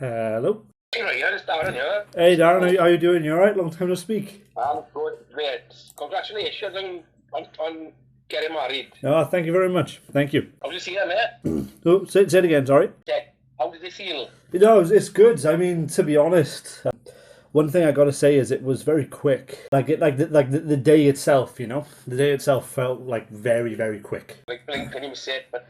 Hello. Hey, Ryan, it's Darren here. Hey Darren, how you doing? You alright? Long time no speak. I'm good, mate. Congratulations on getting married. Oh, thank you very much. Thank you. How did you see her, mate? Oh, say it again, sorry. Yeah. How did they feel? No, it's good. I mean, to be honest, one thing I got to say is it was very quick. The day itself, the day itself felt like very, very quick. Like blink and you miss it, but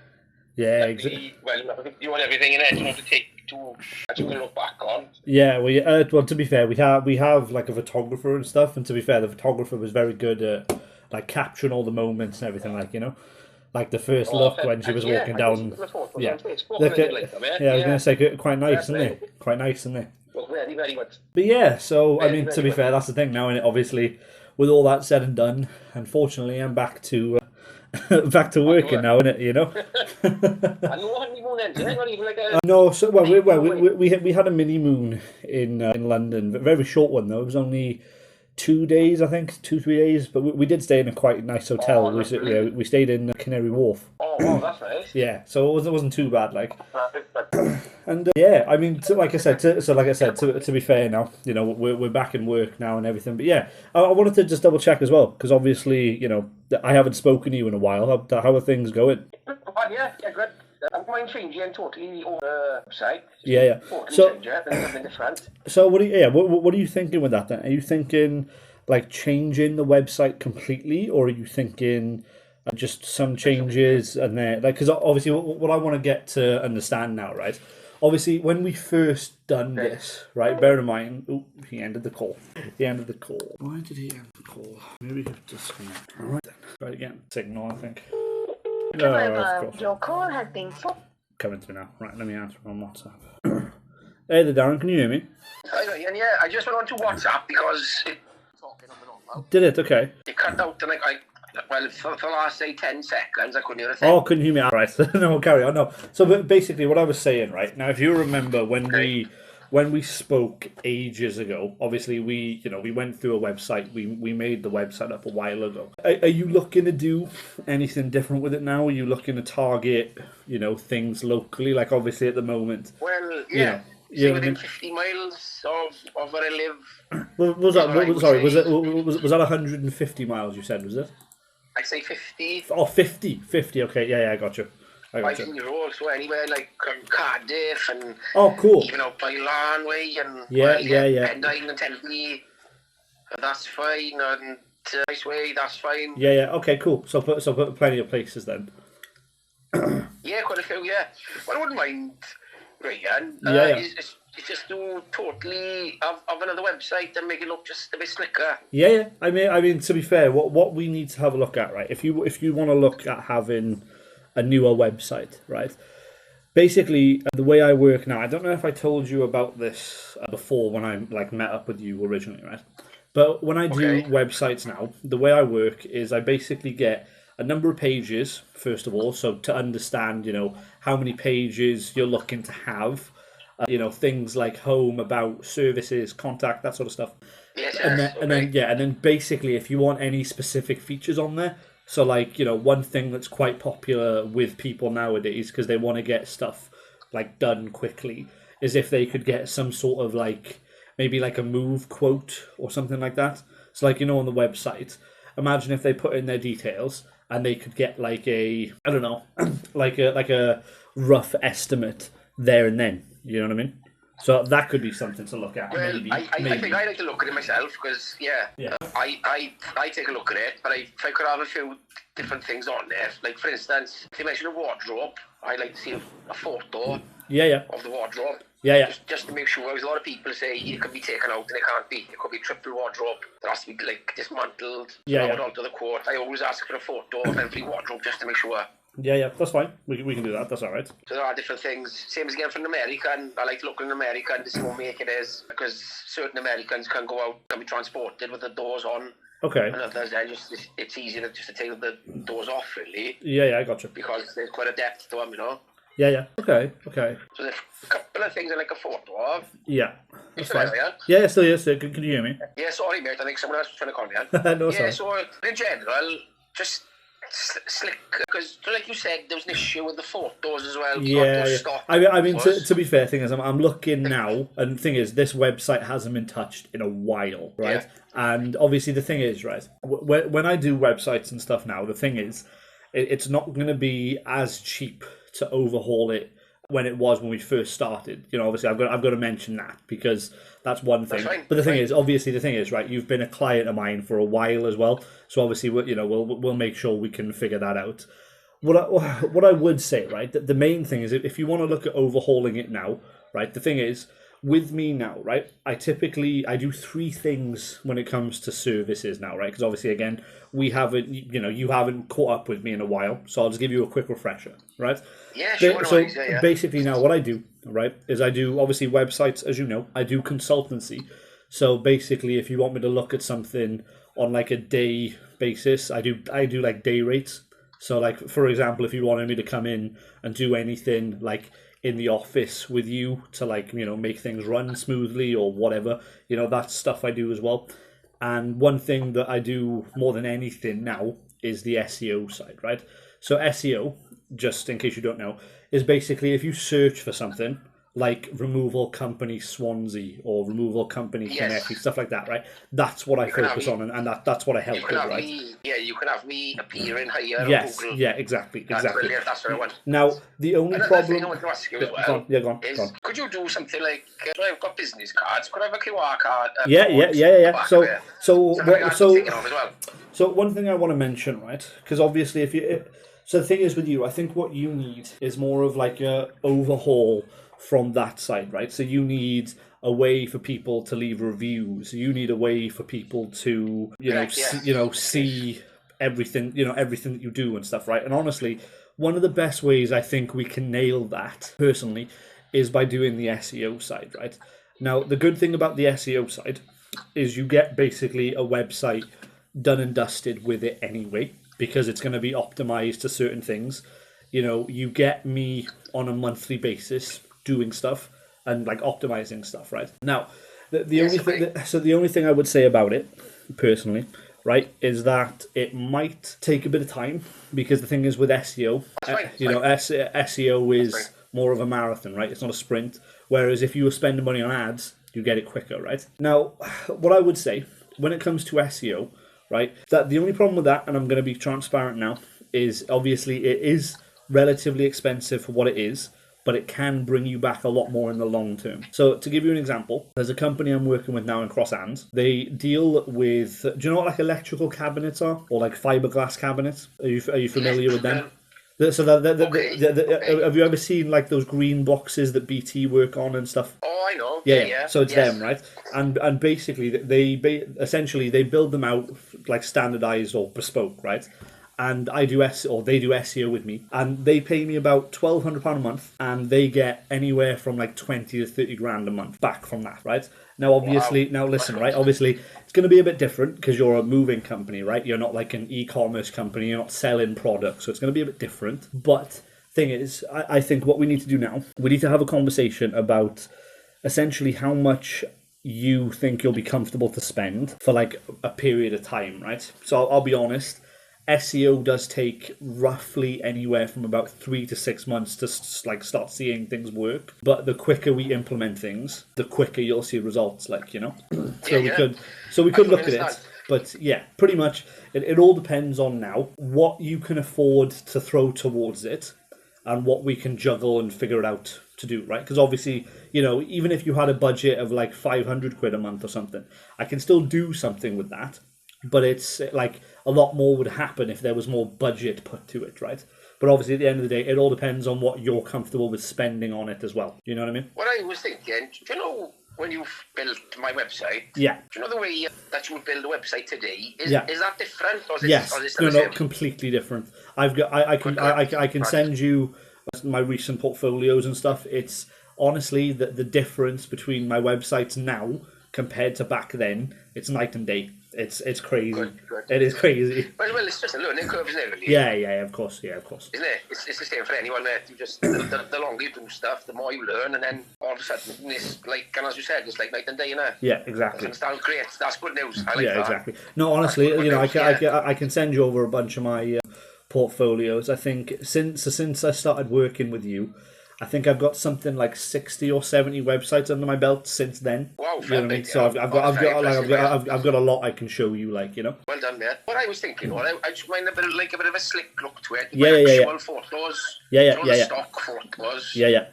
Yeah, exactly. Well, you want everything in it, you know, that you can look back on. Yeah, well, to be fair, we have like a photographer and stuff, and to be fair, the photographer was very good at like capturing all the moments and everything, like the first look when she was walking down. Yeah, I was gonna say quite nice, isn't it? Quite nice, isn't it? Well, very, very good. But yeah, so Very, I mean, to very be good. fair, that's the thing now, and obviously, with all that said and done, unfortunately, I'm back to back to working now, innit? I know honeymoon ends, not even like a... No, so we had a mini moon in London, a very short one though. It was only 2 days, I think, 2-3 days. But we did stay in a quite nice hotel. We stayed in Canary Wharf. Oh, wow, that's nice. Yeah, so it wasn't too bad, like. And yeah, I mean, like I said, to be fair now, we're back in work now and everything. But yeah, I wanted to just double check as well because obviously, I haven't spoken to you in a while. How are things going? Yeah, good. I'm going changing totally on the website. Yeah. So what are you thinking with that then? Are you thinking like changing the website completely, or are you thinking just some changes and then like because obviously what I want to get to understand now, right? Obviously, when we first done this, right? Bear in mind, he ended the call. Why did he end the call? Maybe he disconnect. All right then. Try again. Signal, I think. No, your call has been coming through now. Right, let me answer on WhatsApp. Hey there, Darren, can you hear me? Hi, Ryan, yeah, I just went on to WhatsApp because talking on the normal. Did it? Okay. It cut out and for the last, say, 10 seconds, I couldn't hear a thing. Oh, couldn't hear me? All right, no, carry on. No. So but basically what I was saying, right, now if you remember when we spoke ages ago, obviously we went through a website, we made the website up a while ago. Are you looking to do anything different with it now? Are you looking to target, things locally? Like obviously at the moment. Well, yeah. Within 50 miles of where I live. Was that 150 miles you said, was it? I say 50. Oh, 50, okay, yeah, I got you. 5 years old, so anywhere like Cardiff and cool. Even out by Larnway and Pendine and Tenby, that's fine, and Iceway, that's fine. Yeah, okay, cool. So put plenty of places then. Yeah, quite a few, yeah. Well, I wouldn't mind, Ryan. It's just do totally of another website and make it look just a bit slicker. Yeah. I mean, to be fair, what we need to have a look at, right? If you want to look at having a newer website, right? Basically, the way I work now, I don't know if I told you about this before when I met up with you originally, right? But when I do websites now, the way I work is I basically get a number of pages, first of all, so to understand, how many pages you're looking to have, things like home, about, services, contact, that sort of stuff. Yes, and then basically if you want any specific features on there, so like, one thing that's quite popular with people nowadays, because they want to get stuff like done quickly, is if they could get some sort of like, maybe like a move quote or something like that. So like, on the website, imagine if they put in their details and they could get like a, I don't know, like a rough estimate there and then. You know what I mean? So that could be something to look at. Well, maybe. I think I like to look at it myself because, I take a look at it, but if I could have a few different things on there, like for instance, if you mention a wardrobe, I like to see a photo of the wardrobe. Yeah. Just to make sure, because a lot of people say it can be taken out and it can't be. It could be triple wardrobe. It has to be like dismantled, thrown onto the court. I always ask for a photo of every wardrobe just to make sure. Yeah, that's fine. We can do that. That's all right. So there are different things. Same as again from American. I like to look in America and to see what make it is, because certain Americans can go out and be transported with the doors on. Okay. And others, it's easier just to take the doors off, really. Yeah, I got you. Because there's quite a depth to them, Yeah. Okay. So there's a couple of things I like a photo of. Yeah. That's fine. There, yeah, still yes. Can you hear me? Yeah, sorry, mate. I think someone else was trying to call me. No, yeah, sorry. so in general, just slick, because like you said, there was an issue with the photos as well. Yeah, Photos yeah. stock I mean, to be fair, thing is, I'm looking now, and the thing is, this website hasn't been touched in a while, right? Yeah. And obviously, the thing is, right, when I do websites and stuff now, the thing is, it's not going to be as cheap to overhaul it when it was when we first started. You know, obviously, I've got to mention that because that's one thing. That's fine. But the thing is, obviously, the thing is, right, you've been a client of mine for a while as well, so obviously, we'll make sure we can figure that out. What I would say, right, the main thing is if you want to look at overhauling it now, right, the thing is, with me now, right, I do three things when it comes to services now, right, because obviously, again, you haven't caught up with me in a while, so I'll just give you a quick refresher, right? Yeah, sure. So basically now what I do, right, is I do, obviously, websites, as you know, I do consultancy. So basically, if you want me to look at something on like a day basis, I do like day rates. So, like, for example, if you wanted me to come in and do anything, like, in the office with you to, like, make things run smoothly or whatever, that's stuff I do as well. And one thing that I do more than anything now is the SEO side, right? So SEO, just in case you don't know, is basically if you search for something, like removal company Swansea or removal company Connecty, stuff like that, right? That's what I focus on, and that's what I help with, right? You can have me appearing higher yes, on Google. Yeah, exactly. That's brilliant, that's what I want. Now, the only problem... thing I want to ask you as well go on. Could you do something like, I've got business cards, could I have a QR card? Yeah. So well. One thing I want to mention, right? Because obviously so the thing is with you, I think what you need is more of like a overhaul from that side, right? So you need a way for people to leave reviews. You need a way for people to, see everything, everything that you do and stuff, right? And honestly, one of the best ways I think we can nail that, personally, is by doing the SEO side, right? Now, the good thing about the SEO side is you get basically a website done and dusted with it anyway, because it's going to be optimized to certain things. You get me on a monthly basis doing stuff and like optimizing stuff, right? Now, the only thing I would say about it personally, right, is that it might take a bit of time, because the thing is with SEO, SEO is more of a marathon, right? It's not a sprint. Whereas if you were spending money on ads, you get it quicker, right? Now, what I would say when it comes to SEO, right, that the only problem with that, and I'm going to be transparent now, is obviously it is relatively expensive for what it is, but it can bring you back a lot more in the long term. So to give you an example, there's a company I'm working with now in Cross Hands. They deal with, do you know what like electrical cabinets are? Or like fiberglass cabinets? Are you familiar with them? So have you ever seen like those green boxes that BT work on and stuff? Oh, I know. Yeah. So it's them, right? And basically they build them out like standardized or bespoke, right? And they do SEO with me, and they pay me about £1,200 a month, and they get anywhere from like 20 to 30 grand a month back from that, right? Now, obviously, right? Obviously, it's going to be a bit different because you're a moving company, right? You're not like an e-commerce company. You're not selling products, so it's going to be a bit different. But thing is, I think what we need to do now, we need to have a conversation about essentially how much you think you'll be comfortable to spend for like a period of time, right? So I'll be honest. SEO does take roughly anywhere from about 3 to 6 months to like start seeing things work. But the quicker we implement things, the quicker you'll see results. We could look at it. But yeah, pretty much it all depends on now what you can afford to throw towards it and what we can juggle and figure it out to do, right? Because obviously, even if you had a budget of like 500 quid a month or something, I can still do something with that. But it's like a lot more would happen if there was more budget put to it, right? But obviously, at the end of the day, it all depends on what you're comfortable with spending on it as well. You know what I mean? What I was thinking, do you know when you built my website? Yeah. Do you know the way that you would build a website today? Is that different? Or is yes. Or is it no, completely different. I can send you my recent portfolios and stuff. It's honestly the difference between my websites now compared to back then. It's night and day. It's crazy. Good. It is crazy. Well, it's just a learning curve, isn't it? Really? Yeah, of course. Isn't it? It's the same for anyone. You just the longer you do stuff, the more you learn, and then all of a sudden, it's like, and as you said, it's like night and day, Yeah, exactly. That sounds great. That's good news. I like that. Exactly. No, honestly, I can send you over a bunch of my portfolios. I think since I started working with you, I think I've got something like 60 or 70 websites under my belt since then. Wow, you know what I mean? So I've got a lot I can show you, like, you know. Well done, mate. What I was thinking, I just mind a bit of a slick look to it. Yeah. Photos. Yeah. Stock photos. Yeah.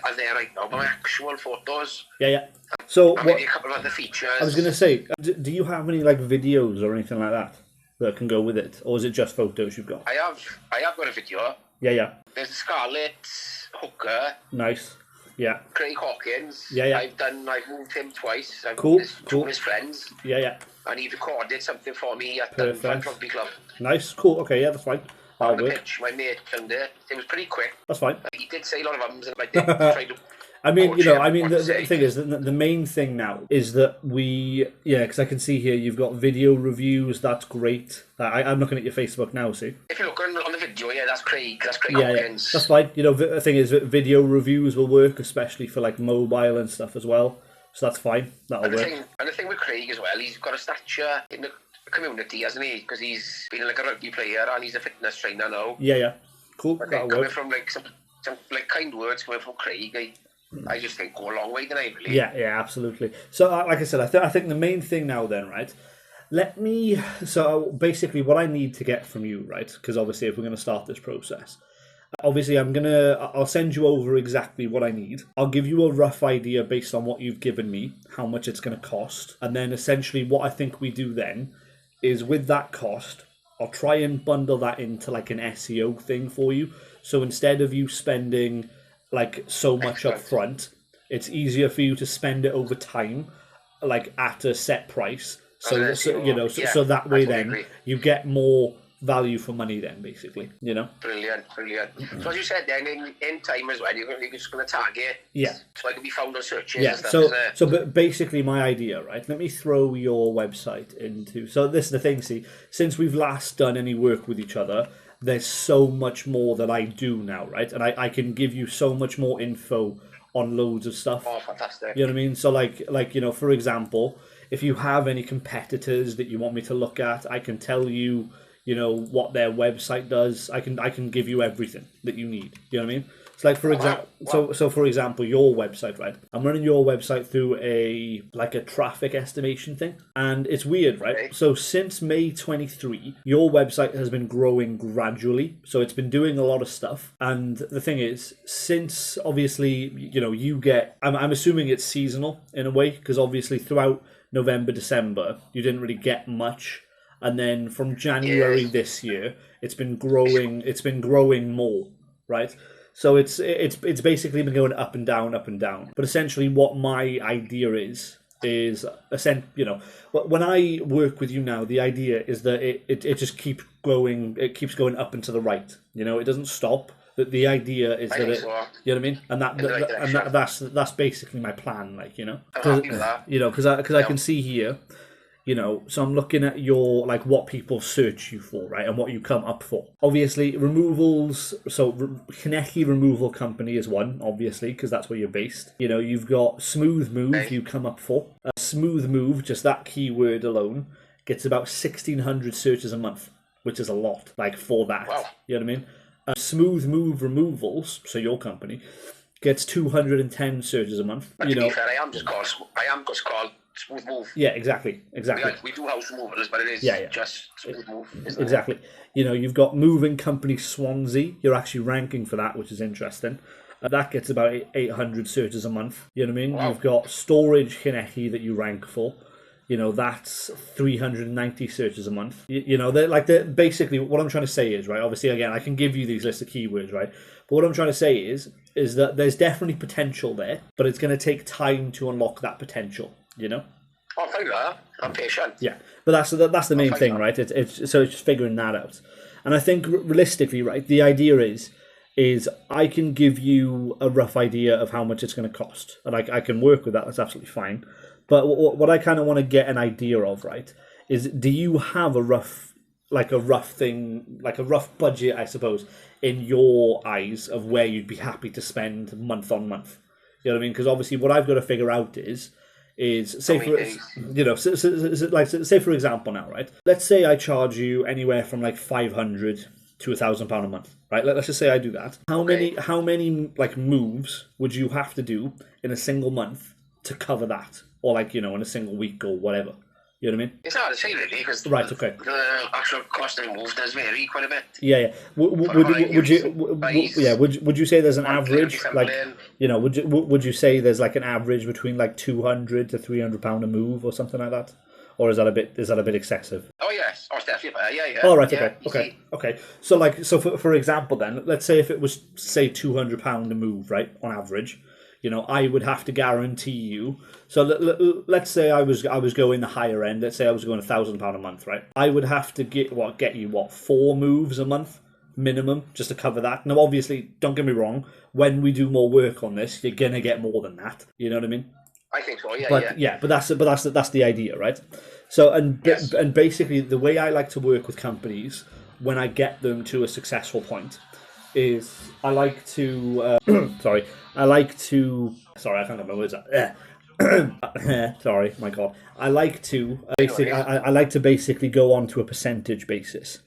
Are there right now my actual photos? Yeah. So maybe a couple of other features. I was going to say, do you have any like videos or anything like that can go with it, or is it just photos you've got? I have got a video. Yeah. There's Scarlett Hooker. Nice. Yeah. Craig Hawkins. Yeah. I've moved him twice. Cool. Two of his friends. Yeah. And he recorded something for me at the Rugby Club. Nice. Cool. Okay. Yeah, that's fine. On the pitch, my mate filmed it. It was pretty quick. That's fine. He did say a lot of ums, and I did try to. The thing is, the main thing now is that because I can see here you've got video reviews. That's great. I'm looking at your Facebook now. See, if you look on the video, that's Craig. That's Craig Hawkins. Yeah, that's fine. You know, the thing is, video reviews will work, especially for like mobile and stuff as well. So that's fine. That'll work. And the thing with Craig as well, he's got a stature in the community, hasn't he? Because he's been like a rugby player and he's a fitness trainer now. Yeah. Cool. That'll coming work. From like some like kind words coming from Craig, I just think go a long way tonight, really. Yeah, absolutely. So, like I said, I think the main thing now then, right? So basically what I need to get from you, right? Because obviously if we're going to start this process, obviously I'll send you over exactly what I need. I'll give you a rough idea based on what you've given me, how much it's going to cost. And then essentially what I think we do then is with that cost, I'll try and bundle that into like an SEO thing for you. So instead of you spending like so much up front, it's easier for you to spend it over time, like at a set price. So that way then you get more value for money then, basically, you know. Brilliant. So as you said then, in time as well, you're just going to target. Yeah. So I can be found on searches. Yeah. And stuff, but basically my idea, right? Let me throw your website into. So this is the thing. See, since we've last done any work with each other, there's so much more that I do now, right? And I can give you so much more info on loads of stuff. Oh, fantastic. You know what I mean? So like you know, for example, if you have any competitors that you want me to look at, I can tell you, you know, what their website does. I can give you everything that you need. You know what I mean? It's like, for example, so for example, your website, right? I'm running your website through a traffic estimation thing, and it's weird, right? Okay. So since May 23, your website has been growing gradually. So it's been doing a lot of stuff, and the thing is, since obviously, you know, you get, I'm assuming it's seasonal in a way, because obviously throughout November, December, you didn't really get much. And then from January this year, it's been growing. It's been growing more, right? So it's basically been going up and down. But essentially, what my idea is you know, when I work with you now, the idea is that it just keeps growing. It keeps going up and to the right. You know, it doesn't stop. The idea is that you know what I mean, and that's basically my plan. Like, you know, because I can see here. You know, so I'm looking at your, like, what people search you for, right, and what you come up for. Obviously, removals, so Kaneki Removal Company is one, obviously, because that's where you're based. You know, you've got Smooth Move you come up for. Smooth Move, just that keyword alone, gets about 1,600 searches a month, which is a lot, like, for that. Wow. You know what I mean? Smooth Move Removals, so your company, gets 210 searches a month. But you know, to be fair, I am just called Smooth Move. Yeah, exactly. We do house removals, but it is just Smooth Move. Exactly. You know, you've got Moving Company Swansea. You're actually ranking for that, which is interesting. That gets about 800 searches a month. You know what I mean? Wow. You've got Storage Kaneki that you rank for. You know, that's 390 searches a month. You know, basically what I'm trying to say is, right, obviously, again, I can give you these lists of keywords, right? But what I'm trying to say is that there's definitely potential there, but it's going to take time to unlock that potential, you know? Oh, thank you. I'm patient. Yeah, but that's the main thing, right? It's just figuring that out. And I think realistically, right, the idea is I can give you a rough idea of how much it's going to cost, and I can work with that. That's absolutely fine. But what I kind of want to get an idea of, right, is do you have a rough thing, like a rough budget, I suppose, in your eyes of where you'd be happy to spend month on month? You know what I mean? Because obviously what I've got to figure out is say for example now, right? Let's say I charge you anywhere from like 500 to £1,000 a month, right? Let's just say I do that. How many like moves would you have to do in a single month to cover that, or like, you know, in a single week or whatever? You know what I mean? It's hard to say really, because right, okay. The actual cost of the move does vary quite a bit. Yeah. Would you say there's an average, like, you know, would you say there's like an average between like £200 to £300 a move or something like that? Or is that a bit excessive? Oh yes, it's definitely yeah. Oh right, okay. So for example, then let's say if it was say £200 a move, right, on average, you know, I would have to guarantee you. So let's say I was going the higher end. Let's say I was going £1,000 a month, right? I would have to get you 4 moves a month minimum just to cover that. Now, obviously, don't get me wrong. When we do more work on this, you're gonna get more than that. You know what I mean? I think so. But that's the idea, right? So and basically the way I like to work with companies when I get them to a successful point is I like to sorry, I can't remember my words. Sorry, my God. I like to basically go on to a percentage basis,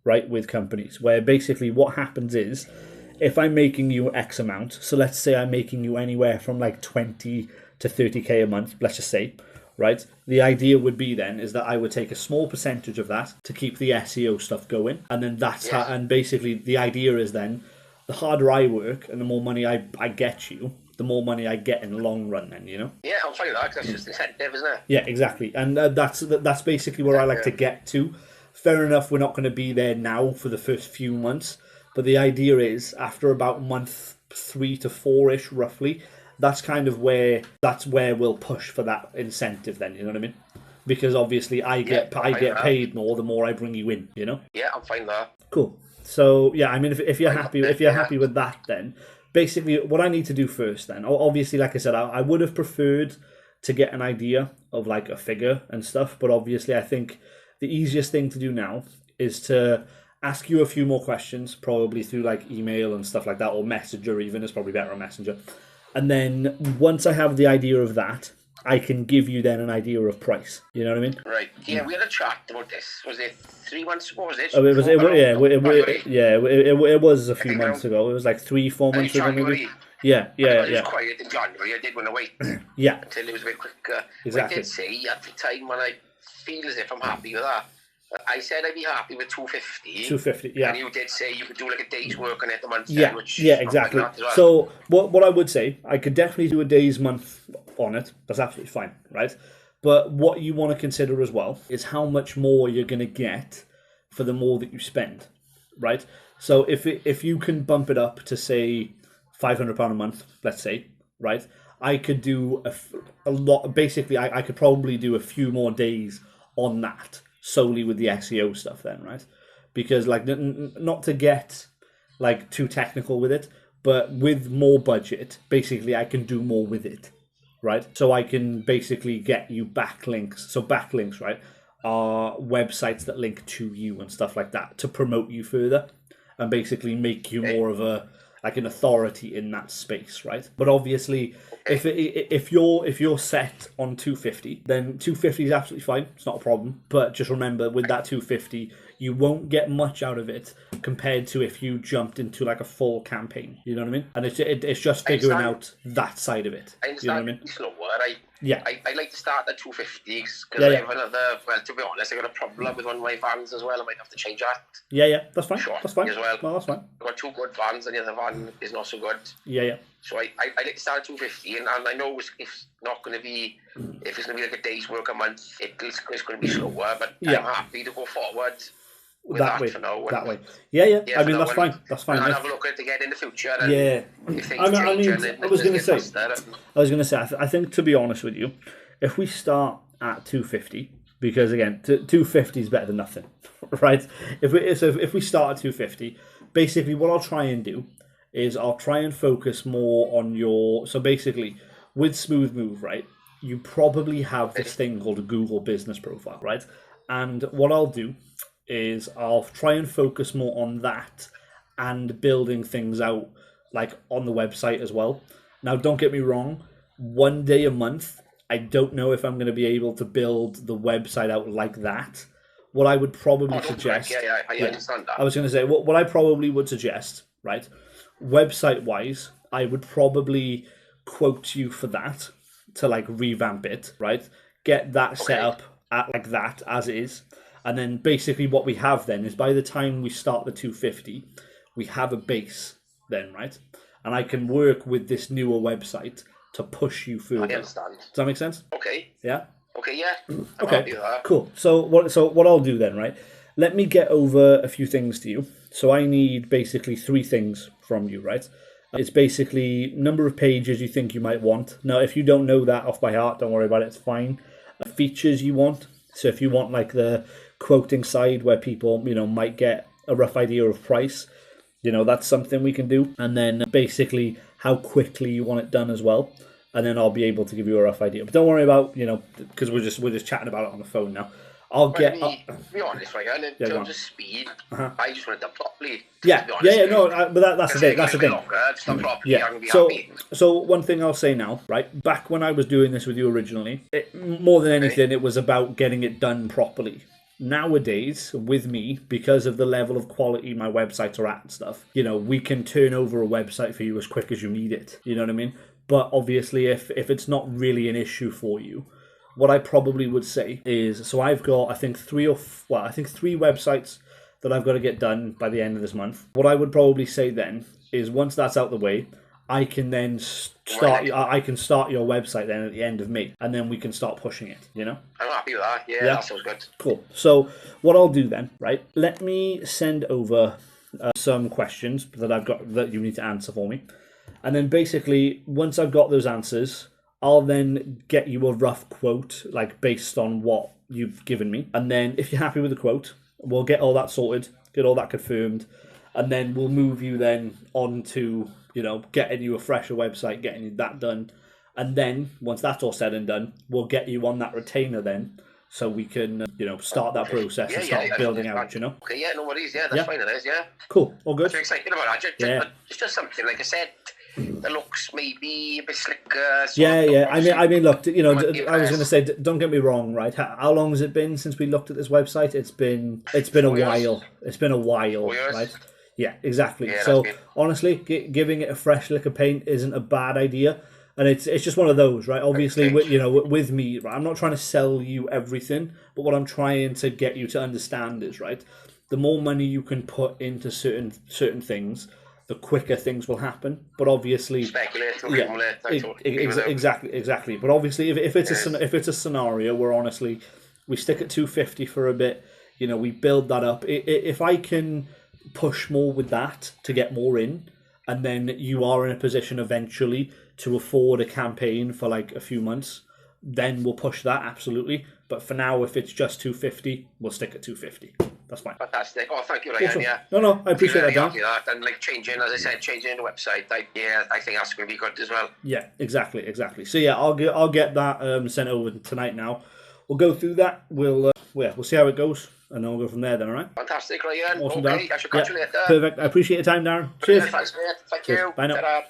right, with companies, where basically what happens is, if I'm making you X amount, so let's say I'm making you anywhere from like 20 to 30k a month, let's just say, right? The idea would be then is that I would take a small percentage of that to keep the SEO stuff going, and then and basically the idea is then the harder I work and the more money I get you, the more money I get in the long run then, you know? Yeah, I'm fine with that, because that's just incentive, isn't it? Yeah, exactly. And that's basically where I like to get to. Fair enough, we're not going to be there now for the first few months, but the idea is after about month 3 to 4-ish roughly, that's where we'll push for that incentive then, you know what I mean? Because obviously I get paid more the more I bring you in, you know? Yeah, I'm fine with that. Cool. So yeah, I mean, if you're happy with that, then basically what I need to do first, then obviously, like I said, I would have preferred to get an idea of like a figure and stuff, but obviously I think the easiest thing to do now is to ask you a few more questions, probably through like email and stuff like that, or Messenger even. It's probably better on Messenger. And then once I have the idea of that, I can give you then an idea of price. You know what I mean? Right. Yeah, we had a chat about this. Was it 3 months ago? Was it? Oh, it was a few months ago. It was like 3-4 months ago, maybe. Yeah. It was quiet in January. I did want to wait. Yeah. Until it was a bit quicker. Exactly. I did say at the time when I feel as if I'm happy with that, I said I'd be happy with 250. 250, yeah. And you did say you could do like a day's work on it a month. Yeah, exactly. Well. So what I would say, I could definitely do a day's month on it. That's absolutely fine, right? But what you want to consider as well is how much more you're going to get for the more that you spend, right? So if you can bump it up to say £500 a month, let's say, right? I could do a lot. Basically, I could probably do a few more days on that, solely with the SEO stuff then, right? Because like not to get like too technical with it, but with more budget, basically I can do more with it, right? So I can basically get you backlinks. So backlinks, right, are websites that link to you and stuff like that to promote you further and basically make you more of an authority in that space, right? But obviously, if you're set on 250, then 250 is absolutely fine. It's not a problem. But just remember, with that 250, you won't get much out of it compared to if you jumped into like a full campaign. You know what I mean? And it's just figuring out that side of it. I understand. You know what I mean? It's not what I like to start at 250 because I have another. Well, to be honest, I got a problem with one of my vans as well. I might have to change that. Yeah, that's fine. That's fine as well. No, that's fine. I've got 2 good vans, and the other van is not so good. Yeah. So I like to start at 250, and I know it's not going to be, if it's going to be like a day's work a month, it's going to be slower. But I'm happy to go forward. That way. For now. That way. Yeah. I mean, that's fine. That's fine. I'll have a look at it again in the future. And if things I was going to say, I think, to be honest with you, if we start at 250, because again, 250 is better than nothing, right? If we start at 250, basically what I'll try and do is I'll try and focus more on your. So basically, with Smooth Move, right, you probably have this thing called a Google Business Profile, right? And what I'll do is I'll try and focus more on that and building things out like on the website as well. Now, don't get me wrong, 1 day a month, I don't know if I'm going to be able to build the website out like that, what I would probably suggest... Yeah, I understand that. I was going to say, what I probably would suggest, right, website-wise, I would probably quote you for that to, like, revamp it, right? Get that set up at, like, that, as is. And then basically what we have then is by the time we start the 250, we have a base then, right? And I can work with this newer website to push you further. I understand. Does that make sense? Okay. Yeah? Okay, yeah. Okay, cool. So what I'll do then, right? Let me get over a few things to you. So I need basically 3 things from you, right? It's basically number of pages you think you might want. Now, if you don't know that off by heart, don't worry about it. It's fine. Features you want. So if you want like the quoting side where people, you know, might get a rough idea of price, you know, that's something we can do. And then basically how quickly you want it done as well. And then I'll be able to give you a rough idea. But don't worry about, you know, because we're just chatting about it on the phone now. To be honest, right? And in terms of speed, I just want it done properly. But that's the thing. That's the thing. It's not properly. So one thing I'll say now, right? Back when I was doing this with you originally, more than anything, it was about getting it done properly. Nowadays, with me, because of the level of quality my websites are at and stuff, you know, we can turn over a website for you as quick as you need it. You know what I mean? But obviously, if it's not really an issue for you, what I probably would say is, so I've got, I think 3 websites that I've got to get done by the end of this month. What I would probably say then is once that's out the way, I can then start your website then at the end of May, and then we can start pushing it, you know? I'm happy with that. Yeah, that sounds good. Cool. So what I'll do then, right, let me send over some questions that I've got that you need to answer for me. And then basically, once I've got those answers, I'll then get you a rough quote, like based on what you've given me. And then if you're happy with the quote, we'll get all that sorted, get all that confirmed. And then we'll move you then on to, you know, getting you a fresher website, getting that done. And then once that's all said and done, we'll get you on that retainer then. So we can, you know, start that process and start building out, you know? Okay, yeah, no worries. Yeah, that's fine. It is, yeah. Cool. All good. I'm excited about that. It's just something, like I said, the looks maybe a bit slicker. I mean, look, you know, I was going to say, don't get me wrong, right? How long has it been since we looked at this website? It's been a while. It's been a while, right? Yeah, exactly. Yeah, so honestly, giving it a fresh lick of paint isn't a bad idea. And it's just one of those, right? Obviously, with me, right, I'm not trying to sell you everything, but what I'm trying to get you to understand is, right, the more money you can put into certain things, the quicker things will happen. But obviously, exactly. But obviously, if it's a scenario where honestly we stick at 250 for a bit, you know, we build that up. If I can push more with that to get more in, and then you are in a position eventually to afford a campaign for like a few months, then we'll push that, absolutely. But for now, if it's just 250, we'll stick at 250. That's fine. Fantastic. Oh, thank you, Ryan. Awesome. Yeah. No, I appreciate that, Dan. And like changing the website, I think that's going to be good as well. Yeah, exactly. So yeah, I'll get that sent over tonight now. We'll go through that. We'll see how it goes, and then we'll go from there then, all right? Fantastic, Ryan. Awesome, okay, Dan. I should catch you later. Perfect. I appreciate your time, Darren. Cheers. Thanks, mate. Thank Cheers. you. Bye now. Ta-ra.